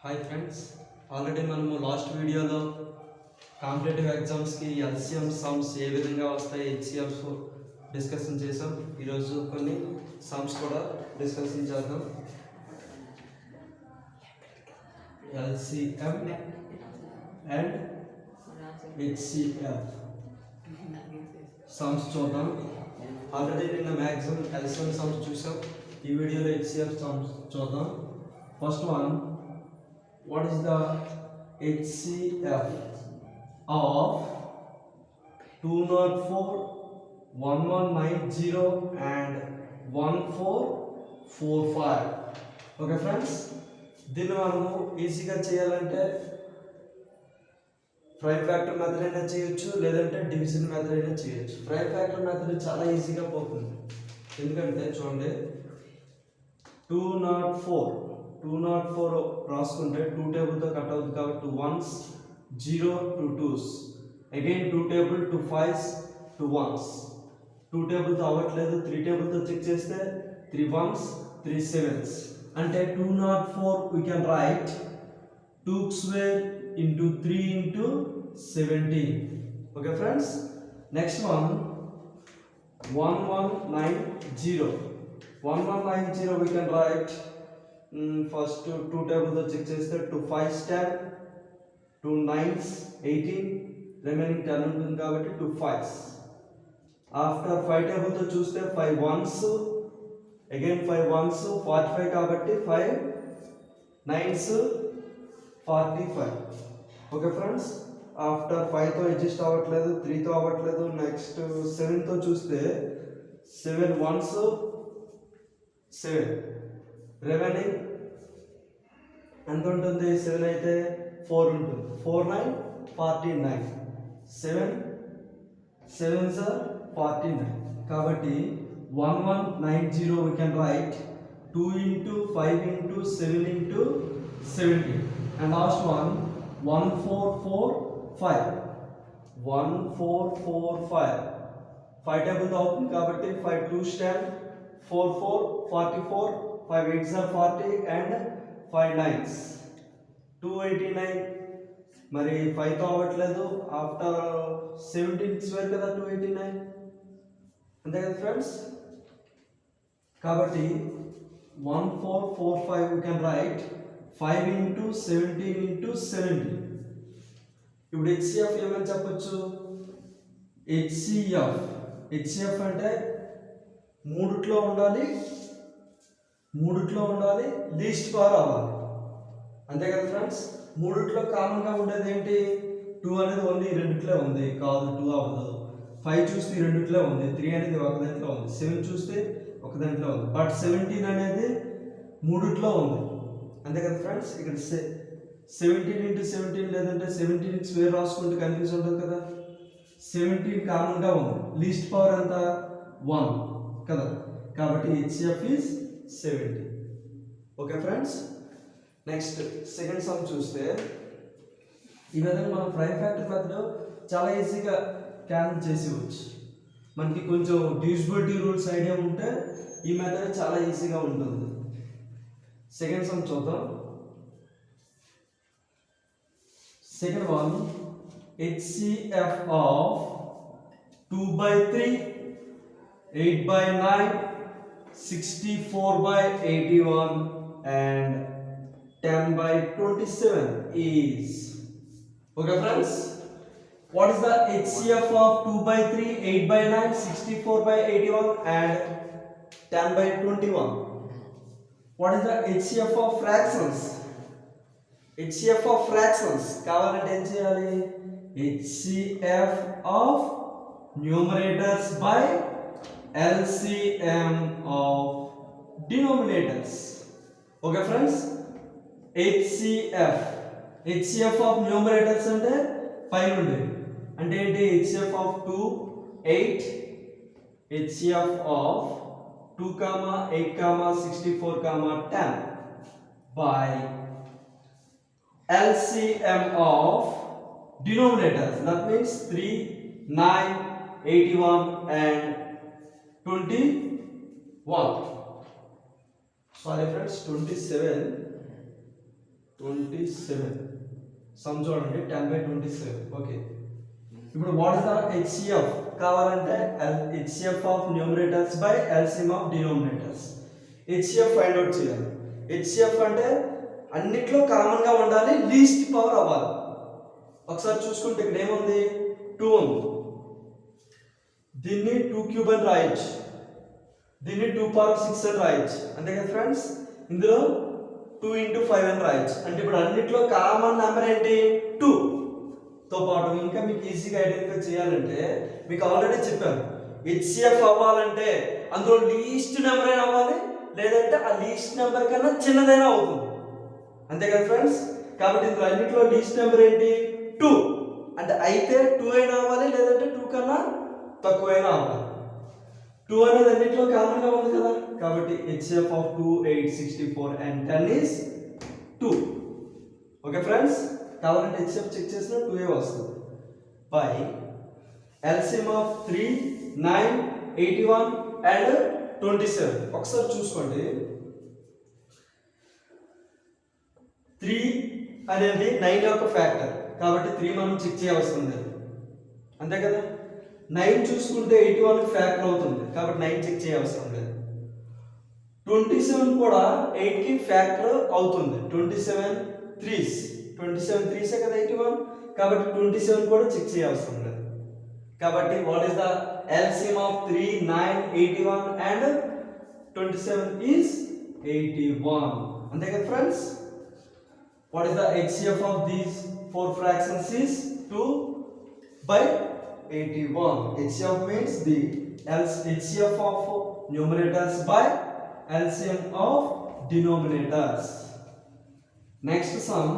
Hi friends, already మనము last వీడియోలో competitive ఎగ్జామ్స్కి ఎల్సిఎం సమ్స్ ఏ విధంగా వస్తాయి హెచ్సిఎఫ్స్ డిస్కషన్ చేసాం. ఈరోజు కొన్ని సమ్స్ కూడా డిస్కషన్ చేద్దాం. ఎల్సిఎం అండ్ హెచ్సిఎఫ్ సమ్స్ చూద్దాం. ఆల్రెడీ నిన్న మ్యాక్సిమం ఎల్సిఎం సమ్స్ చూసాం. ఈ వీడియోలో హెచ్సిఎఫ్ సమ్స్ చూద్దాం. First one, what is the HCF of 204, 1190 and 1445? Okay friends, దీన్ని మనము ఈజీగా చేయాలంటే ప్రైమ్ ఫ్యాక్టర్ మెథడ్ అయినా చేయొచ్చు, లేదంటే డివిజన్ మెథడ్ అయినా చేయొచ్చు. ప్రైమ్ ఫ్యాక్టర్ మెథడ్ చాలా ఈజీగా పోతుంది. ఎందుకంటే చూడండి, 204 రాసుకుంటే 2 టేబుల్తో కట్ అవుతుంది కాబట్టి 2 ones 0 2 2s, again 2 table 2 5s 2 1s, 2 టేబుల్తో అవ్వట్లేదు 3 టేబుల్తో చెక్ చేస్తే 3 1s 3 7s. అంటే 204 we can write 2 square into 3 into 17. Okay friends, next one 1190 we can write first 2 టేబుల్తో చెక్ చేస్తే 2 5s 10, 2 9s 18, రిమైనింగ్ 10 ఉంటుంది కాబట్టి 2 5s. ఆఫ్టర్ 5 టేబుల్తో చూస్తే 5 1s, అగైన్ 5 1s 45 కాబట్టి 5 9s 45. Okay friends, after 5తో అడ్జస్ట్ అవ్వట్లేదు, 3తో అవ్వట్లేదు. నెక్స్ట్ 7తో చూస్తే 7 1s 7, రిమైనింగ్ ఎంత ఉంటుంది? 7 అయితే 4 ఉంటుంది. 4 9 49, 7 7s 49 కాబట్టి 1190 we can write 2 into 5 into 7 into 17. and last one 1445 5 టేబుల్తో అవుతుంది కాబట్టి 5 2s 10, 4 4 44, 5 8s 40 and 5 9s 289. మరి 5తో అవ్వట్లేదు. ఆఫ్టర్ 17 స్క్వేర్ కదా 289, అంతే కదా ఫ్రెండ్స్. కాబట్టి 1445 we can write 5 into 17 into 17. ఇప్పుడు హెచ్సిఎఫ్ ఏమని చెప్పొచ్చు? హెచ్సిఎఫ్ అంటే మూడిట్లో ఉండాలి, లీస్ట్ పవర్ అవ్వాలి, అంతే కదా ఫ్రెండ్స్. మూడిట్లో కామన్గా ఉండేది ఏంటి? 2 అనేది ఓన్లీ రెండిట్లో ఉంది, కాదు 2 అవ్వదు. 5 చూస్తే రెండిట్లో ఉంది, 3 అనేది ఒక దాంట్లో ఉంది, 7 చూస్తే ఒక దాంట్లో ఉంది. బట్ 17 అనేది మూడిట్లో ఉంది, అంతే కదా ఫ్రెండ్స్. ఇక్కడ 17 into 17 లేదంటే 17 స్క్వేర్ రాసుకుంటే కన్ఫ్యూజ్ ఉంటుంది కదా. 17 కామన్గా ఉంది, లీస్ట్ పవర్ ఎంత? 1 కదా. కాబట్టి HCF is 70. Okay friends, next second some చూస్తే ఈ విధంగా మనం ప్రైమ్ ఫ్యాక్టర్ మెథడ్ చాలా ఈజీగా క్యాన్సిల్ చేసేవచ్చు. మనకి కొంచెం డివిజిబిలిటీ రూల్స్ ఐడియా ఉంటే ఈ మెథడ్ చాలా ఈజీగా ఉంటుంది. సెకండ్ సమ్ చూద్దాం. Second one, HCF of 2/3, 8/9, 64/81 and 10/27 is. Okay friends, what is the HCF of 2/3, 8/9, 64/81 and 10/21? What is the HCF of fractions? HCF of fractions కావాలంటే ఏం చేయాలి? HCF of numerators by LCM of denominators. Okay friends, HCF of numerators అంటే పైన ఉండేది అంటే ఏంటి? HCF of 2 8, HCF of 2, 8, 64, 10 by LCM of denominators. That means 3, 9, 81 and 21. Sorry friends, 27 27. Some చూడండి 10/27. Okay, ఇప్పుడు వాట్ ఇస్ ద హెచ్సిఎఫ్ కావాలంటే HCF of numerators by LCM of denominators. HCF find out చేయాలి. HCF అంటే అన్నిట్లో కామన్ గా ఉండాలి, least power అవ్వాలి. ఒకసారి చూసుకుంటే ఇక్కడ ఏముంది, 2 ఉంది, దీన్ని 2 క్యూబ్ అని రాయొచ్చు, దీన్ని 2^6 అని రాయొచ్చు, అంతే కదా ఫ్రెండ్స్. ఇందులో 2 × 5 అని రాయొచ్చు. అంటే ఇప్పుడు అన్నిట్లో కామన్ నెంబర్ ఏంటి, 2 తో పాటు ఇంకా మీకు ఈజీగా ఐడెంటిఫై చేయాలంటే మీకు ఆల్రెడీ చెప్పాను, హెచ్సిఎఫ్ అవ్వాలంటే అందులో లీస్ట్ నెంబర్ అయినా అవ్వాలి, లేదంటే ఆ లీస్ట్ నెంబర్ కన్నా చిన్నదైనా అవుతుంది, అంతే కదా ఫ్రెండ్స్. కాబట్టి ఇందులో అన్నిట్లో లీస్ట్ నెంబర్ ఏంటి, 2. అంటే అయితే 2 అయినా అవ్వాలి, లేదంటే 2 కన్నా తక్కువైనా అవ్వాలి. 2 అనేది అన్నిట్లో కామన్ గా ఉంది కదా, కాబట్టి HCF of 2, 8, 64 and 10 is 2. Okay friends, కావాలంటే హెచ్సిఎఫ్ చెక్ చేసినా 2 వస్తుంది. By LCM of 3, 9, 81 and 27. ఒకసారి చూసుకోండి, 3 అనేది 9 యొక్క ఫ్యాక్టర్, కాబట్టి 3 మనం చెక్ చేయవలసింది, అంతే కదా. 9 చూసుకుంటే 81 ఫ్యాక్టర్ అవుతుంది, కాబట్టి 9 చెక్ చేయవలసిన లేదు. 27 కూడా 8 కి ఫ్యాక్టర్ అవుతుంది, 27 3s కదా 81, కాబట్టి 27 కూడా చెక్ చేయవలసిన లేదు. కాబట్టి what is the LCM of 3, 9, 81 and 27 is 81, అంతే కదా friends. What is the HCF of these 4 fractions is 2/81. HCF means the HCF of numerators by LCM of denominators. Next sum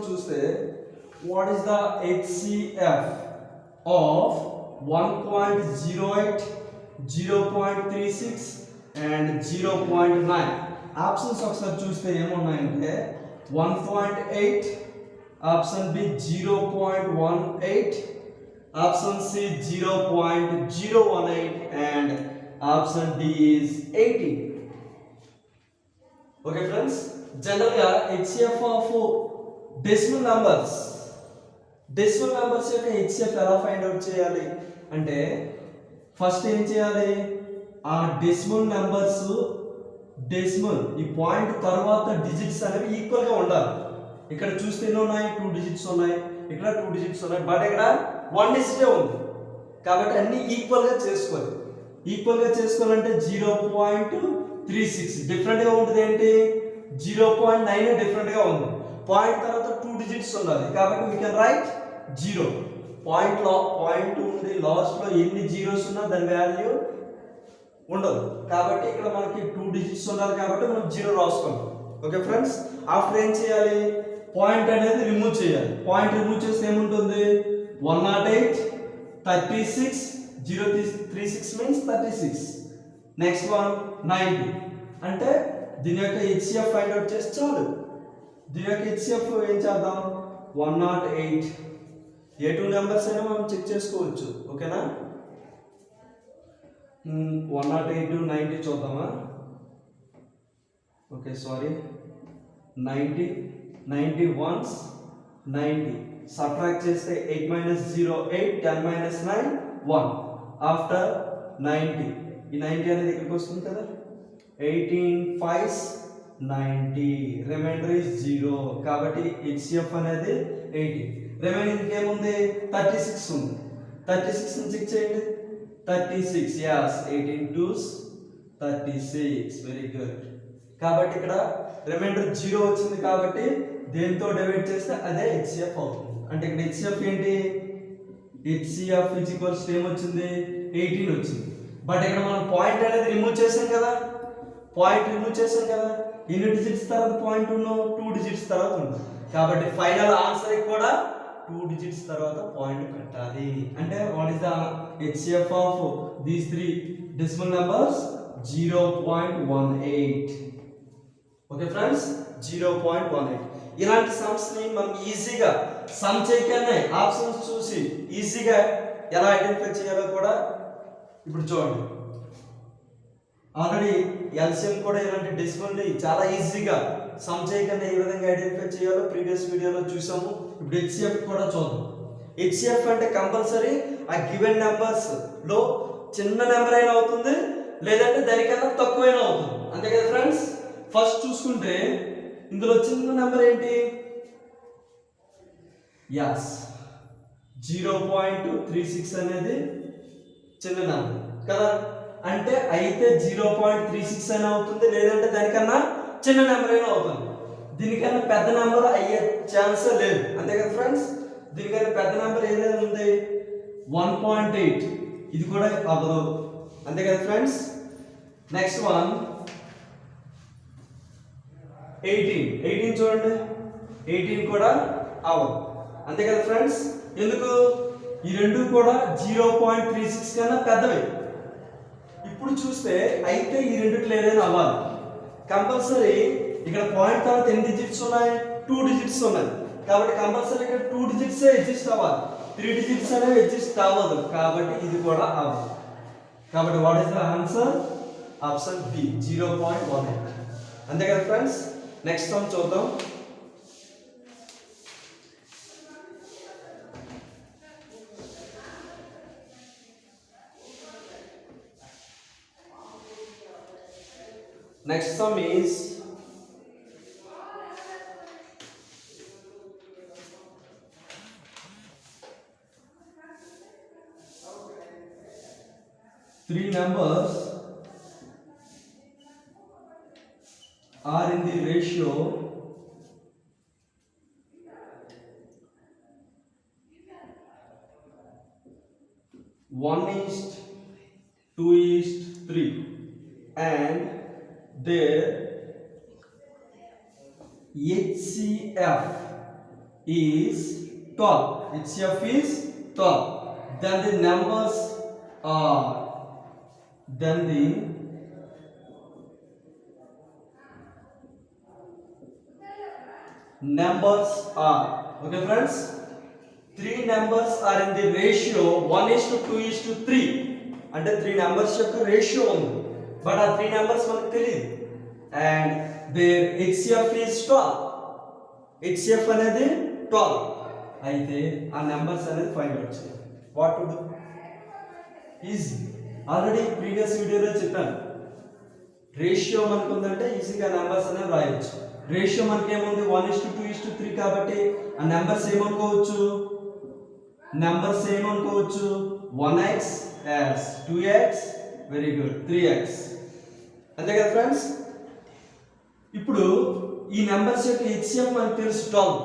చూస్తే what is the HCF of 1.08, 0.36 and 0.9. Options ఒకసారి చూస్తే ఏమున్నాయంటే 1.8, option B 0.18, option C 0.018 and option D is 18. Okay friends, జనరల్గా HCF of decimal numbers యొక్క HCF ఎలా find out చేయాలి అంటే first ఏం చేయాలి, ఆ డెసిమల్ నెంబర్స్ ఈ పాయింట్ తర్వాత డిజిట్స్ అనేవి ఈక్వల్ గా ఉండాలి. ఇక్కడ చూస్తే ఎన్ని ఉన్నాయి, 2 డిజిట్స్ ఉన్నాయి, ఇక్కడ 2 డిజిట్స్ ఉన్నాయి, బట్ ఇక్కడ 1 డిజిటే ఉంది, కాబట్టి అన్ని ఈక్వల్ గా చేసుకోవాలి. ఈక్వల్ గా చేసుకోవాలంటే 0.36 డిఫరెంట్ గా ఉంటుంది, ఏంటి 0.9 డిఫరెంట్ గా ఉంది, పాయింట్ తర్వాత 2 డిజిట్స్ ఉండాలి, కాబట్టి వీ కెన్ రైట్ 0. పాయింట్ ఉంది, లాస్ట్ లో ఎన్ని జీరోస్ ఉన్నా దాని వాల్యూ ఉండదు, కాబట్టి ఇక్కడ మనకి 2 డిజిట్స్ ఉండాలి, కాబట్టి మనం 0 రాసుకోవాలి. ఓకే ఫ్రెండ్స్, ఆఫ్టర్ ఏం చేయాలి, పాయింట్ అనేది రిమూవ్ చేయాలి. పాయింట్ రిమూవ్ చేస్తే ఏముంటుంది, 108, 36, 036 మీన్స్ 36, నెక్స్ట్ వన్ 90. అంటే దీని యొక్క హెచ్సిఎఫ్ ఫైండ్ అవుట్ చేస్తే చాలు. దీని యొక్క హెచ్సిఎఫ్ ఏం చేద్దాం, 108, ఏ 2 నెంబర్స్ అయినా మనం చెక్ చేసుకోవచ్చు, ఓకేనా. 108 90 చూద్దామా, ఓకే సారీ 90 91 90 సబ్ట్రాక్ట్ చేస్తే 8 - 0 8, 10 - 9 1. ఆఫ్టర్ 90 ఈ 90 అనేది ఇక్కడికి వస్తుంది కదా, 18 5 90, రిమైండర్ ఇస్ 0, కాబట్టి హెచ్సిఎఫ్ అనేది 80. రిమైనింగ్ ఏముంది, 36 ఉంది, 36 ని చెక్ చేయండి, 36 yes, 18 2s 36, వెరీ గుడ్. కాబట్టి ఇక్కడ రిమైండర్ 0 వచ్చింది, కాబట్టి దేంతో డివైడ్ చేస్తే అదే హెచ్సిఎఫ్ అవుతుంది. అంటే ఇక్కడ హెచ్సిఎఫ్ ఏంటి, హెచ్సిఎఫ్ ఈజ్ ఈక్వల్స్ టు ఏమొచ్చింది, 18 వచ్చింది. బట్ ఇక్కడ మనం పాయింట్ అనేది రిమూవ్ చేసాం కదా, ఎన్ని డిజిట్స్ తర్వాత పాయింట్ ఉన్నావు, 2 డిజిట్స్ తర్వాత ఉంది, కాబట్టి ఫైనల్ ఆన్సర్ కూడా 2 డిజిట్స్ తర్వాత పాయింట్ పెట్టాలి. అంటే what is the HCF of these 3 decimal numbers, 0.18. Okay friends, 0.18. ఇలాంటి సమ్స్ ని మనం ఈజీగా సమ్ చేయగానే ఆప్షన్స్ చూసి ఈజీగా ఎలా ఐడెంటిఫై చేయాలో కూడా ఇప్పుడు చూడండి. ఆల్రెడీ ఎల్సిఎం కూడా ఇలాంటి డెసిమల్ ని చాలా ఈజీగా సమ్ చేయకుండా ఏ విధంగా ఐడెంటిఫై చేయాలో ప్రీవియస్ వీడియోలో చూసాము. ఇప్పుడు హెచ్సిఎఫ్ కూడా చూద్దాం. హెచ్సిఎఫ్ అంటే కంపల్సరీ ఆ గివెన్ నెంబర్స్ లో చిన్న నెంబర్ అయినా అవుతుంది, లేదంటే దానికన్నా తక్కువైనా అవుతుంది, అంతే కదా ఫ్రెండ్స్. ఫస్ట్ చూసుకుంటే ఇందులో చిన్న నెంబర్ ఏంటి? యాస్ 0.36 అనేది చిన్న నెంబర్ కదా. అంటే అయితే 0.36 అయినా అవుతుంది, లేదంటే దానికన్నా చిన్న నెంబర్ అయినా అవుతుంది. దీనికన్నా పెద్ద నెంబర్ అయ్యే ఛాన్స్ లేదు, అంతే కదా ఫ్రెండ్స్. దీనికన్నా పెద్ద నెంబర్ ఏదైనా ఉంది 1.8, ఇది కూడా అవ్వదు, అంతే కదా ఫ్రెండ్స్. నెక్స్ట్ వన్ 18 చూడండి, 18 కూడా అవ్వదు, అంతే కదా ఫ్రెండ్స్. ఎందుకు? ఈ రెండు కూడా 0.36 కన్నా పెద్దవి. ఇప్పుడు చూస్తే అయితే ఈ రెండిట్లో ఏదైనా అవ్వాలి. కంపల్సరీ ఇక్కడ పాయింట్ తర్వాత ఎన్ని డిజిట్స్ ఉన్నాయి? 2 డిజిట్స్ ఉన్నాయి. కాబట్టి కంపల్సరీ ఇక్కడ 2 డిజిట్స్ ఎగ్జిస్ట్ అవ్వాలి, 3 డిజిట్స్ అనేవి ఎగ్జిస్ట్ అవ్వదు. కాబట్టి ఇది కూడా అవ్వదు. కాబట్టి what is the answer? Option B 0.18, అంతే కదా ఫ్రెండ్స్. నెక్స్ట్ వన్ చూద్దాం. Next sum is 3 numbers are in the ratio 1:2:3 and their HCF is 12. HCF is 12. Then the numbers are okay friends, 3 numbers are in the ratio 1:2:3. అంటే 3 numbers యొక్క ratio ఉంది, but ఆ 3 numbers మనకు తెలియదు. And their HCF is 12. HCF అనేది 12. అయితే ఆ numbers అనేది ఫైండ్ అవుట్ చేయాలి. What to do? Easy. Already previous వీడియోలో చెప్పాను. రేషియో మనకు ఉందంటే ఈజీగా నెంబర్స్ అనేవి రాయొచ్చు. రేషియో మనకి ఏముంది? 1:2:3 కాబట్టి ఆ నెంబర్స్ ఏమనుకోవచ్చు? 1x as 2x, very good, 3x, అంతే కదా ఫ్రెండ్స్. ఇప్పుడు ఈ నెంబర్స్ యొక్క HCF మనకు తెలుసు 12.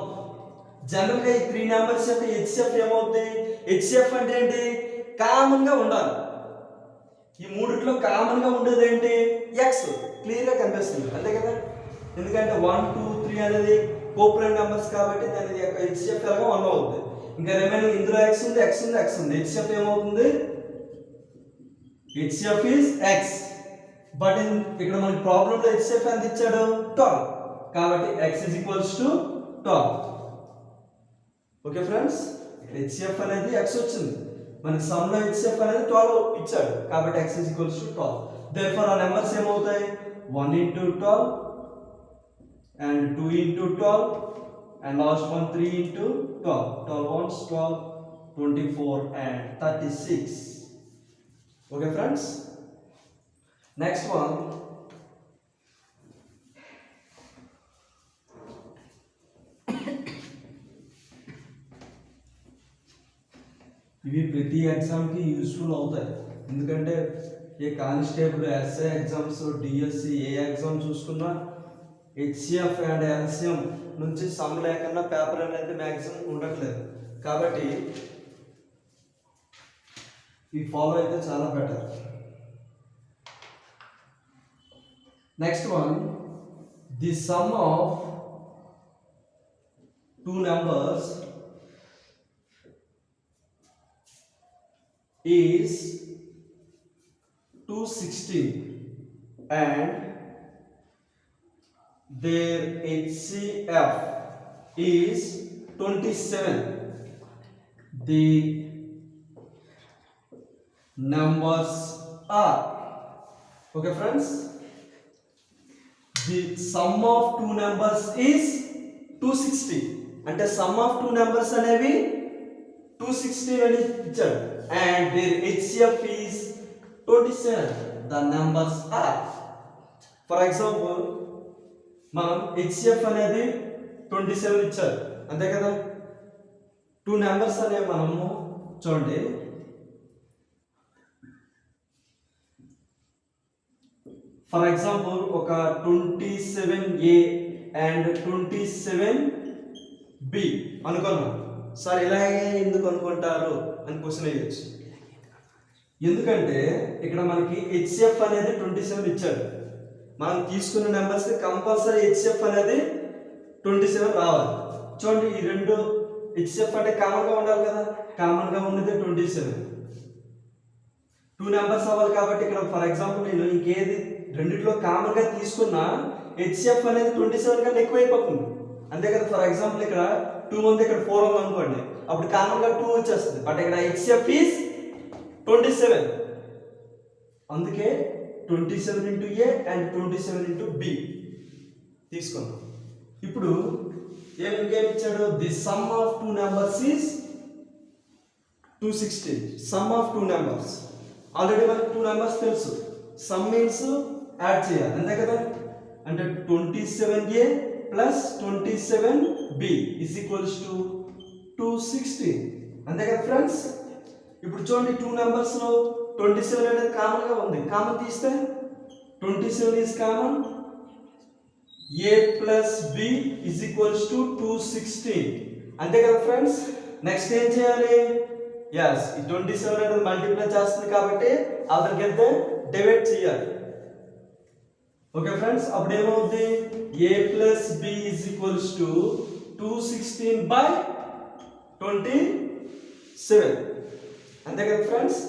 జనరల్గా ఈ 3 నెంబర్స్ యొక్క HCF ఏమవుతుంది? HCF అంటే ఏంటి? కామన్ గా ఉండాలి. ఈ మూడిట్లో కామన్ గా ఉండేది ఏంటి? x. క్లియర్ గా కనిపిస్తుంది, అంతే కదా. ఎందుకంటే 1, 2, 3 అనేది కోప్రైమ్ నెంబర్స్ కాబట్టి దాని యొక్క HCF ఎలాగో 1 అవుతుంది. ఇంకా రిమైనింగ్ ఇందులో x ఉంది, HCF ఏమవుతుంది? HCF is x. బట్ ఇక్కడ మనకి ప్రాబ్లం లో HCF ఎంత ఇచ్చాడు? 12. కాబట్టి x is equals to 12. Okay friends, ఇక్కడ HCF అనేది x వచ్చింది, మనకి సమ్ లో HCF అనేది 12 ఇచ్చాడు, కాబట్టి x is equals to 12. therefore ఆ నెంబర్స్ ఏమవుతాయి? 1 into 12 and 2 into 12 and last one 3 into 12. 12 ones 12, 24 and 36. Okay friends, next one ఇవి ప్రతి ఎగ్జామ్కి యూస్ఫుల్ అవుతాయి. ఎందుకంటే ఏ కానిస్టేబుల్, ఎస్ఐ ఎగ్జామ్స్, డిఎస్సి ఏ ఎగ్జామ్ చూసుకున్నా HCF అండ్ LCM నుంచి సమ్ లేకుండా పేపర్ అనేది మ్యాక్సిమం ఉండట్లేదు. కాబట్టి ఈ ఫాలో అయితే చాలా better. Next one, the some of 2 numbers is 216 and their HCF is 27. The numbers are, okay friends, the sum of two numbers is 260. అంటే సమ్ ఆఫ్ టూ నెంబర్స్ అనేవి 260 అని ఇచ్చాడు. And their HCF is 27. The numbers are, for example మనం HCF అనేది 27 ఇచ్చారు అంతే కదా. Two numbers అనేవి మనము చూడండి, ఫర్ ఎగ్జాంపుల్ ఒక 27A అండ్ 27B అనుకున్నాం. సార్ ఇలాగే ఎందుకు అనుకుంటారు అని క్వశ్చన్ వేయచ్చు. ఎందుకంటే ఇక్కడ మనకి హెచ్సిఎఫ్ అనేది 27 ఇచ్చాడు. మనం తీసుకున్న నెంబర్స్ కంపల్సరీ హెచ్సిఎఫ్ అనేది 27 రావాలి. చూడండి ఈ రెండు హెచ్సిఎఫ్ అంటే కామన్ గా ఉండాలి కదా, కామన్ గా ఉన్నది 27. టూ నెంబర్స్ అవ్వాలి కాబట్టి ఇక్కడ ఫర్ ఎగ్జాంపుల్ నేను ఇంకేది రెండిట్లో కామన్ గా తీసుకున్నా హెచ్సిఎఫ్ అనేది 27 కన్నా ఎక్కువ అయిపోతుంది అంతే కదా. ఫర్ ఎగ్జాంపుల్ ఇక్కడ 2 ఉంది, ఇక్కడ 4 ఉంది అనుకోండి, అప్పుడు కామన్ గా 2 వచ్చేస్తుంది. బట్ ఇక్కడ హెచ్సిఎఫ్ ఈస్ 27, అందుకే 27 into A and 27 into B తీసుకున్నాం. ఇప్పుడు ఇంకేం ఇచ్చాడు, the some of two numbers is 260. Some of two numbers already మనకి టూ నెంబర్స్ తెలుసు, సమ్ మీన్స్ యాడ్ చేయాలి అంతే కదా. అంటే 27A plus 27B is equals to 260 అంతే కదా ఫ్రెండ్స్. ఇప్పుడు చూడండి టూ నెంబర్స్ లో 27 అనేది కామన్ గా ఉంది, కామన్ తీస్తే 27 is common, A plus B is equals to 260 అంతే కదా ఫ్రెండ్స్. నెక్స్ట్ ఏం చేయాలి, ఎస్ ఈ 27 అనేది మల్టిప్లై చేస్తుంది కాబట్టి అదరికి వెళ్తే డివైడ్ చేయాలి. ఓకే ఫ్రెండ్స్, అప్పుడు ఏమవుతుంది, A plus B is equals to 216/27 అంతే కదా ఫ్రెండ్స్.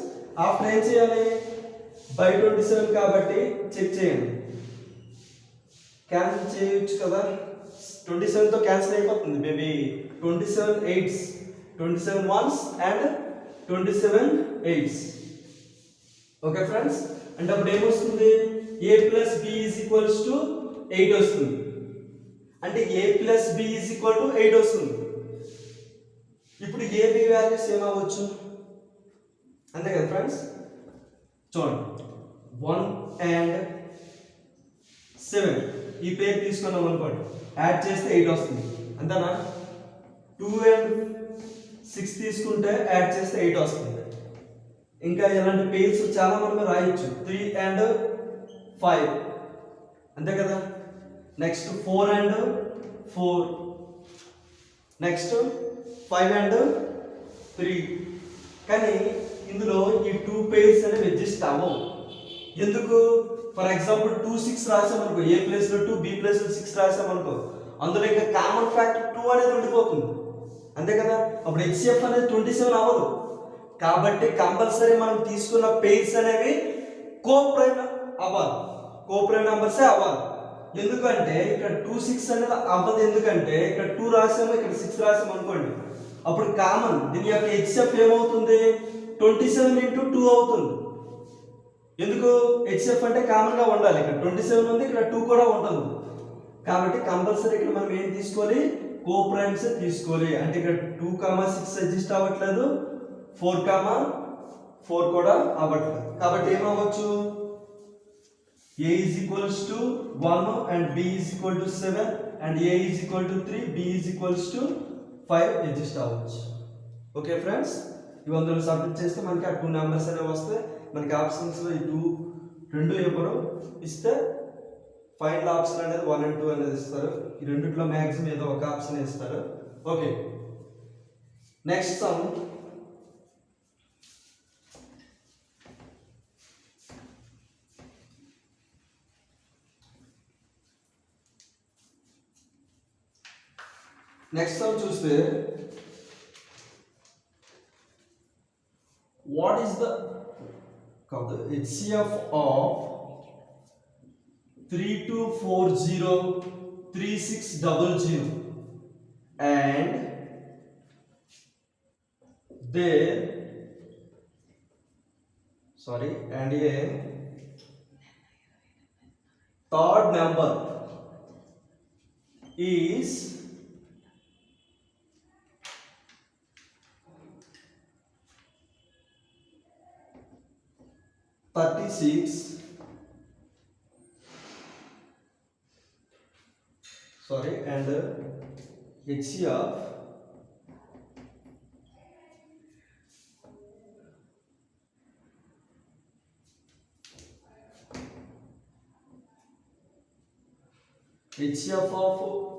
ఆఫ్టర్ ఏం చేయాలి, బై 27 కాబట్టి చెక్ చేయండి, క్యాన్సిల్ చేయొచ్చు కదా. 27 తో క్యాన్సిల్ అయిపోతుంది maybe. 27 8s, 27 1s and 27 8s. Okay friends, అంటే అప్పుడు ఏమొస్తుంది, A plus B is equals to 8 వస్తుంది. అంటే A plus B is equal to 8 వస్తుంది. ఇప్పుడు AB వాల్యూస్ ఏమవచ్చు అంతే కదా ఫ్రెండ్స్. చూడండి 1 and 7 ఈ పేరు తీసుకున్నాం అనుకోండి, యాడ్ చేస్తే 8 వస్తుంది అంతేనా. 2 and 6 తీసుకుంటే యాడ్ చేస్తే 8 వస్తుంది. ఇంకా ఇలాంటి పేర్స్ చాలా మనం రాయొచ్చు, 3 and 5 అంతే కదా. Next 4 and 4, next 5 and 3. కానీ ఇందులో ఈ 2 పేర్స్ అనేవి అడ్జస్ట్ అవ్వవు. ఎందుకు, ఫర్ ఎగ్జాంపుల్ 2 6 రాసామనుకో, A ప్లేస్ లో 2 B ప్లేస్ లో 6 రాసామనుకో, అందులో ఇంకా కామన్ ఫ్యాక్టర్ 2 అనేది ఉండిపోతుంది అంతే కదా. అప్పుడు హెచ్సిఎఫ్ అనేది 27 అవ్వదు. కాబట్టి కంపల్సరీ మనం తీసుకున్న పేర్స్ అనేవి కోప్రైమ్ అవ్వాలి, కోప్రైమ్ నెంబర్సే అవ్వాలి. ఎందుకంటే ఇక్కడ 2 6 అనేది అవ్వదు, ఎందుకంటే ఇక్కడ 2 రాసాము, ఇక్కడ 6 రాసాము అనుకోండి, అప్పుడు కామన్ దీని యొక్క హెచ్సిఎఫ్ ఏమవుతుంది, 27 into 2 అవుతుంది. ఎందుకు, హెచ్సిఎఫ్ అంటే కామన్ గా ఉండాలి, ఇక్కడ 27 ఉంది, ఇక్కడ 2 కూడా ఉంటుంది. కాబట్టి కంపల్సరీ ఇక్కడ మనం ఏం తీసుకోవాలి, కోప్రైమ్స్ తీసుకోవాలి. అంటే ఇక్కడ 2, 6 అడ్జస్ట్ అవ్వట్లేదు, 4, 4 కూడా అవ్వట్లేదు. కాబట్టి ఏమవ్వచ్చు, A is equals to 1 and B is equal to 7 and A is equal to 3, B is equals to 5 adjust అవ్వచ్చు. ఓకే ఫ్రెండ్స్, ఇవి అందులో సబ్మిట్ చేస్తే మనకి ఆ 2 నెంబర్స్ అనేవి వస్తాయి. మనకి ఆప్షన్స్ లో ఈ 2 ఎవరు ఇస్తే ఫైనల్ ఆప్షన్ అనేది 1 and 2 అనేది ఇస్తారు. ఈ రెండిట్లో మ్యాక్సిమం ఏదో ఒక ఆప్షన్ ఇస్తారు. Okay, next sum. Next sum చూస్తే, what is the HCF of 32403600 and their and a third number is 36 and HCF of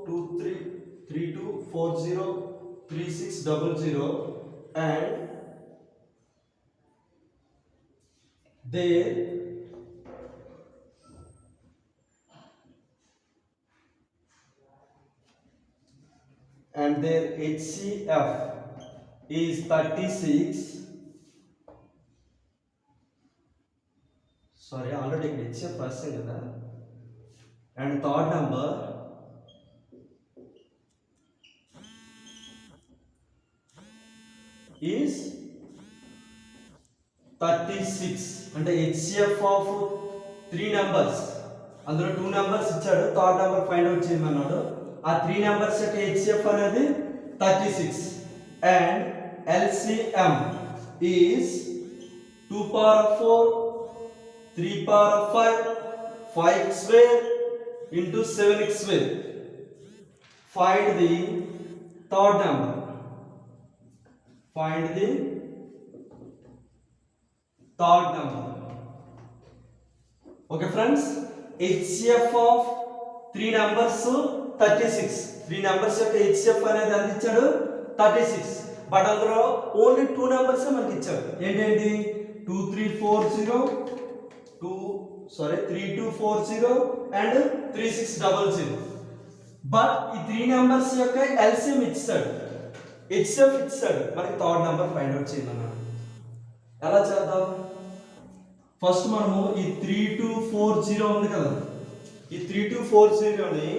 2332403600 and their HCF is 36. Sorry, already HCF first కదా, and third number is 36. అంటే HCF of 3 numbers, అందులో 2 numbers ఇచ్చాడు, third number find out చేయమన్నాడు. ఆ 3 numbers యొక్క HCF అనేది 36 and LCM is 2 power of 4 3 power of 5 5 square into 7x square. Find the third number. Find the third number. Okay friends, HCF of 3 numbers 36. 3 numbers యొక్క HCF అనేది ఎంత ఇచ్చాడు 36, but అందులో only 2 numbers మనకి ఇచ్చాడు. ఏంటండి 3240 and 3600. బట్ ఈ 3 numbers యొక్క LCM ఇచ్చాడు, HCF ఇచ్చాడు, మనకి థర్డ్ నెంబర్ ఫైండ్ అవుట్ చేయమన్నాడు. ఎలా చేద్దాం? ఫస్ట్ మనము ఈ 3240 ఉంది కదా, ఈ 3240ని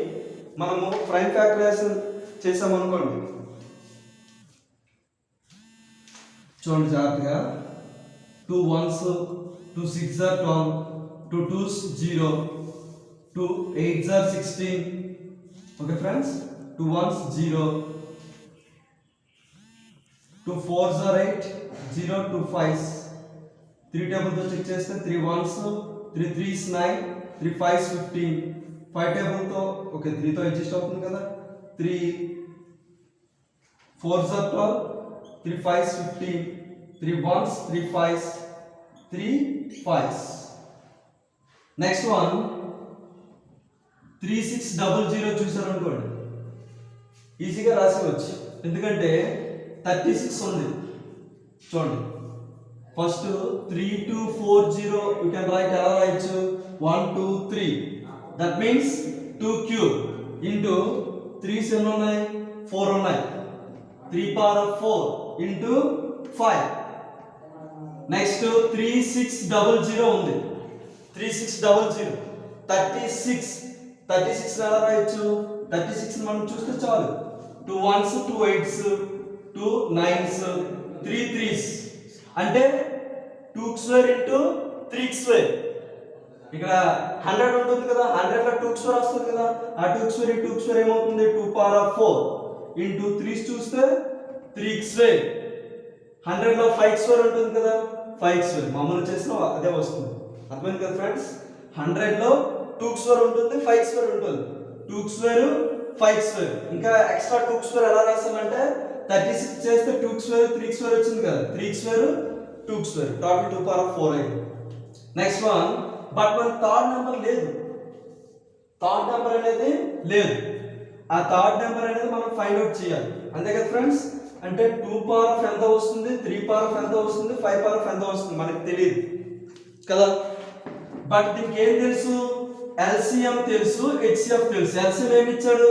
మనము ప్రైమ్ ఫ్యాక్టరైజేషన్ చేసామనుకోండి. చూడండి జాగ్రత్తగా, 2 1s 2 6s are 12, 2 2s 0, 2 8s are 16. Okay friends, 2 1s 0, 2 4s are 8, 0 2 5s. 3 table తో చెక్ చేస్తే 3 1s 3 3s 9, 3 5s 15. 5 టేబుల్ తో ఓకే 3 తో అడ్జస్ట్ అవుతుంది కదా, 3 4s are 12, 3 5s 15, 3 1s 3 5s 3 5s. Next one 3600 చూసారు అనుకోండి, ఈజీగా రాసేవచ్చు ఎందుకంటే 36 ఉంది. చూడండి ఫస్ట్ 3240 యూ కెన్ రైట్, ఎలా రాయొచ్చు 1 2 3, that means 2 cube into 3s ఎన్ని ఉన్నాయి 4 ఉన్నాయి, 3 power of 4 ఇంటూ 5. నెక్స్ట్ 3600 ఉంది, 3600 36 ఎలా రాయొచ్చు, 36 మనం చూస్తే చాలు 2 1s 2 8s 2 9s 3 3s, అంటే 2 square into 3 square. ఇక్కడ 100 ఉంటుంది కదా, 100 లో 2 square వస్తుంది కదా, ఆ 2 square ఏమవుతుంది 2 power of 4 into 3 చూస్తే 3 square. 100 లో 5 square ఉంటుంది కదా, 5 square మామూలు చేసినా అదే వస్తుంది. అర్థమైంది కదా ఫ్రెండ్స్, 100 లో 2 square ఉంటుంది, 5 square ఉంటుంది, 2 square 5 square. ఇంకా ఎక్స్ట్రా 2 square ఎలా రాస్తామంటే 36 చేస్తే 2 square 3 square వచ్చింది కదా, 3 square 2 square, total 2 power of 4 అయింది. నెక్స్ట్ వన్, బట్ మన థర్డ్ నెంబర్ లేదు, థర్డ్ నెంబర్ అనేది లేదు. ఆ థర్డ్ నెంబర్ అనేది మనం ఫైండ్ అవుట్ చేయాలి, అంతే కదా ఫ్రెండ్స్. అంటే 2 power of ఎంత వస్తుంది, 3 power of ఎంత వస్తుంది, 5 power of ఎంత వస్తుంది మనకి తెలియదు కదా. బట్ దీనికి ఏం తెలుసు, LCM తెలుసు, HCF తెలుసు. LCM ఏమి ఇచ్చాడు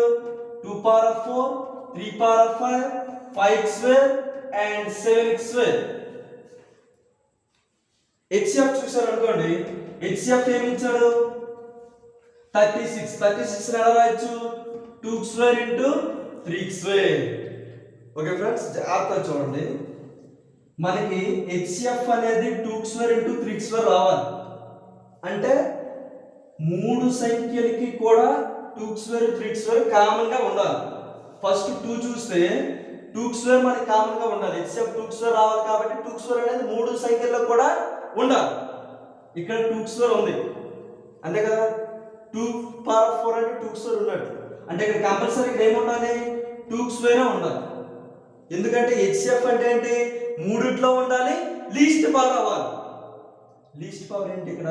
2 power of 4, 3 power of 5, 5 square and 7x square. HCF చూసారు అనుకోండి, HCF ఏమి ఇచ్చాడు 36 ఎలా రాయొచ్చు 2 square into 3 square. Okay friends జాగ్రత్తగా చూడండి, మనకి HCF అనేది 2 square into 3 square రావాలి అంటే 3 సంఖ్యలకి కూడా 2 స్క్వేర్ 3 స్క్వేర్ కామన్ గా ఉండాలి. ఫస్ట్ 2 చూస్తే 2 స్క్వేర్ మనకి కామన్ గా ఉండాలి. హెచ్సిఎఫ్ 2 స్క్వేర్ రావాలి కాబట్టి 2 స్క్వేర్ అనేది 3 సంఖ్యల్లో కూడా ఉండాలి. ఇక్కడ 2 స్క్వేర్ ఉంది అంతే కదా, 2 పవర్ 4 అంటే 2 స్క్వేర్ ఉన్నట్టు. అంటే ఇక్కడ కంపల్సరీ ఇక్కడ ఏముండాలి, 2 స్క్వేర్ ఉండాలి. ఎందుకంటే హెచ్సిఎఫ్ అంటే ఏంటి, మూడిట్లో ఉండాలి, లీస్ట్ పవర్ అవ్వాలి. లీస్ట్ పవర్ ఏంటి ఇక్కడ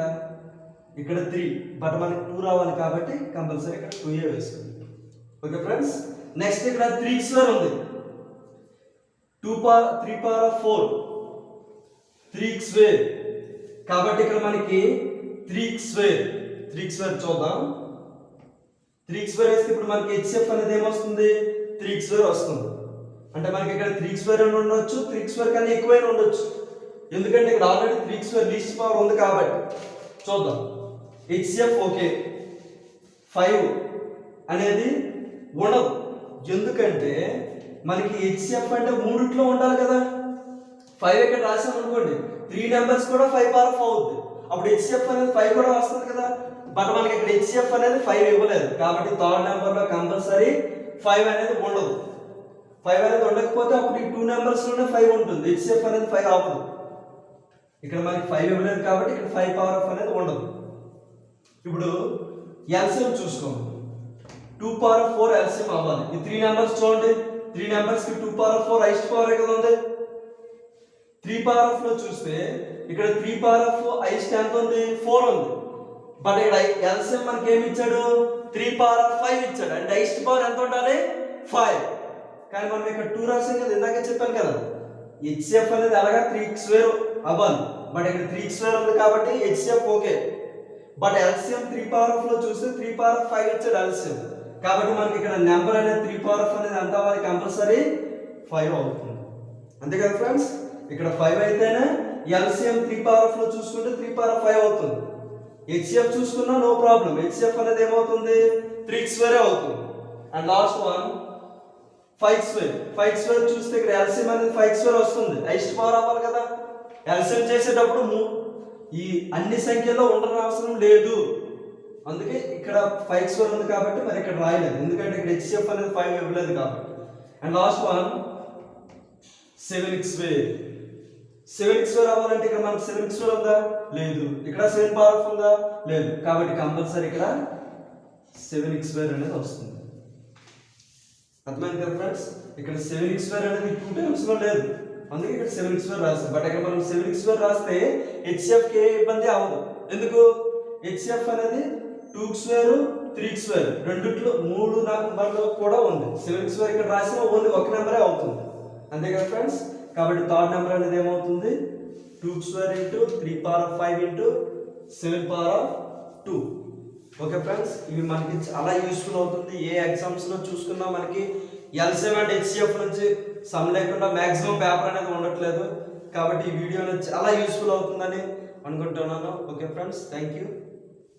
3, బట్ మనకి 2 రావాలి కాబట్టి కంపల్సరీ ఇక్కడ 2 వేసుకోండి. ఓకే ఫ్రెండ్స్, నెక్స్ట్ ఇక్కడ 3 స్క్వేర్ ఉంది, 3 పవర్ 4 3 స్క్వేర్ కాబట్టి ఇక్కడ మనకి 3 స్క్వేర్ చూద్దాం. 3 స్క్వేర్ వేస్తే ఇప్పుడు మనకి హెచ్సిఎఫ్ అనేది ఏమొస్తుంది, 3 స్క్వేర్ వస్తుంది. అంటే మనకి ఇక్కడ 3 స్క్వేర్ అని ఉండొచ్చు, 3 స్క్వేర్ కన్నా ఎక్కువైనా ఉండొచ్చు. ఎందుకంటే ఇక్కడ ఆల్రెడీ 3 స్క్వేర్ లీస్ట్ పవర్ ఉంది కాబట్టి. చూద్దాం, హెచ్సిఎఫ్ ఓకే 5 అనేది ఉండదు. ఎందుకంటే మనకి హెచ్సిఎఫ్ అంటే మూడిట్లో ఉండాలి కదా. 5 ఇక్కడ రాసాం అనుకోండి, 3 నెంబర్స్ కూడా 5 పవర్ 4 అవుతుంది. అప్పుడు హెచ్సిఎఫ్ అనేది 5 కూడా వస్తుంది కదా. బట్ మనకి ఇక్కడ హెచ్సిఎఫ్ అనేది 5 ఇవ్వలేదు కాబట్టి థర్డ్ నెంబర్లో కంపల్సరీ 5 అనేది ఉండదు. 5 అనేది ఉండకపోతే అప్పుడు ఈ 2 నెంబర్స్ లోనే 5 ఉంటుంది, హెచ్సిఎఫ్ అనేది 5 అవ్వదు. ఇక్కడ మనకి 5 ఇవ్వలేదు కాబట్టి ఇక్కడ 5 పవర్ ఆఫ్ అనేది ఉండదు. ఇప్పుడు ఎల్సిఎం చూసుకోండి, 2 పవర్ 4 ఎల్సిఎం అవ్వాలి. ఈ 3 నెంబర్స్ చూడండి, 3 నెంబర్స్ కి 2 పవర్ 4 హైయెస్ట్ పవర్ కదా ఉంది. 3 పవర్ ఆఫ్ లో చూస్తే ఇక్కడ 3 పవర్ ఆఫ్ హైయెస్ట్ ఎంత ఉంది, 4 ఉంది. బట్ ఇక్కడ ఎల్సిఎం మనకి ఏమి ఇచ్చాడు, 3 పవర్ ఆఫ్ 5 ఇచ్చాడు. అంటే హైయెస్ట్ పవర్ ఎంత ఉండాలి, 5. కానీ మనం ఇక్కడ 2 రాసాం కదా, ఇందాకే చెప్పాను కదా, హెచ్సిఎఫ్ అనేది అలాగా 3 స్క్వేర్ అవ్వాలి. బట్ ఇక్కడ 3 స్క్వేర్ ఉంది కాబట్టి HCF okay. But LCM 3 power of లో చూస్తే 3 పవర్ ఆఫ్ 5 ఇచ్చాడు ఎల్సిఎం. కాబట్టి మనకి ఇక్కడ నెంబర్ అనేది 3 పవర్ ఆఫ్ అనేది ఎంత అవ్వాలి, కంపల్సరీ 5 అవుతుంది. అంతే కదా ఫ్రెండ్స్, ఇక్కడ 5 అయితేనే ఎల్సిఎం 3 పవర్ ఆఫ్ లో చూసుకుంటే 3 పవర్ ఆఫ్ 5 అవుతుంది. హెచ్సిఎఫ్ చూసుకున్నా నో ప్రాబ్లం, హెచ్సిఎఫ్ అనేది ఏమవుతుంది, 3 స్క్వేర్ అవుతుంది. అండ్ లాస్ట్ వన్ 5 స్క్వేర్ చూస్తే ఇక్కడ ఎల్సిఎం అనేది 5 స్క్వేర్ వస్తుంది, హైయెస్ట్ పవర్ అవ్వాలి కదా. ఎల్సిఎం చేసేటప్పుడు ఈ అన్ని సంఖ్యల్లో ఉండడం అవసరం లేదు, అందుకే ఇక్కడ 5 స్క్వేర్ ఉంది కాబట్టి మరి ఇక్కడ రాయలేదు, ఎందుకంటే ఇక్కడ హెచ్సిఎఫ్ అనేది 5 ఇవ్వలేదు కాబట్టి. అండ్ లాస్ట్ వన్ 7 స్క్వేర్ అవ్వాలంటే ఇక్కడ మనకు 7 స్క్వేర్ ఉందా, లేదు. ఇక్కడ 7 పవర్ ఆఫ్ ఉందా, లేదు. కాబట్టి కంపల్సరీ ఇక్కడ 7 స్క్వేర్ అనేది వస్తుంది. అర్థమైంది కదా ఫ్రెండ్స్, ఇక్కడ 7 స్క్వేర్ అనేది 2 టైమ్స్ లో లేదు, అందుకే ఇక్కడ 7 స్క్వేర్ రాస్తాం. బట్ ఇక్కడ మనం 7 స్క్వేర్ రాస్తే హెచ్సిఎఫ్ కి ఏ ఇబ్బంది అవ్వదు. ఎందుకు, హెచ్సిఎఫ్ అనేది 2 స్క్వేర్ 3 స్క్వేర్ రెండిట్లో 3 నెంబర్లో కూడా ఉంది. 7 స్క్వేర్ ఇక్కడ రాసిన ఓన్లీ ఒక నెంబరే అవుతుంది, అంతే కదా ఫ్రెండ్స్. కాబట్టి థర్డ్ నెంబర్ అనేది ఏమవుతుంది, 2 square into 3 power of 5 into 7 power of 2. Okay friends, ఇవి మనకి చాలా యూస్ఫుల్ అవుతుంది. ఏ ఎగ్జామ్స్లో చూసుకున్నా మనకి ఎల్సిఎం అండ్ హెచ్సిఎఫ్ నుంచి సమ్ లేకుండా మ్యాక్సిమం పేపర్ అనేది ఉండట్లేదు. కాబట్టి ఈ వీడియో అనేది చాలా యూస్ఫుల్ అవుతుందని అనుకుంటున్నాను. Okay friends, thank you.